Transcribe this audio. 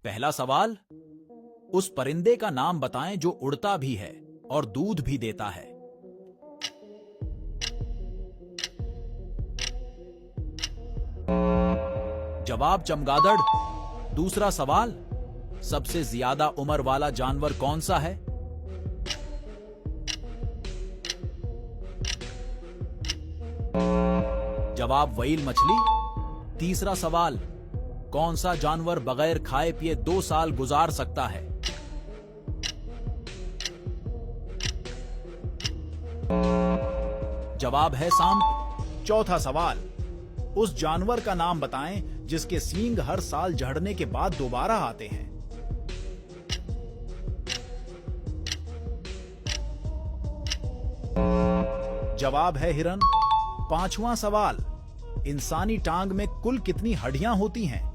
पहला सवाल, उस परिंदे का नाम बताएं जो उड़ता भी है और दूध भी देता है। जवाब चमगादड़। दूसरा सवाल, सबसे ज्यादा उम्र वाला जानवर कौन सा है? जवाब व्हेल मछली। तीसरा सवाल, कौन सा जानवर बगैर खाए पिए 2 साल गुजार सकता है? जवाब है सांप। चौथा सवाल, उस जानवर का नाम बताएं जिसके सींग हर साल झड़ने के बाद दोबारा आते हैं। जवाब है हिरन। पांचवा सवाल, इंसानी टांग में कुल कितनी हड्डियां होती हैं?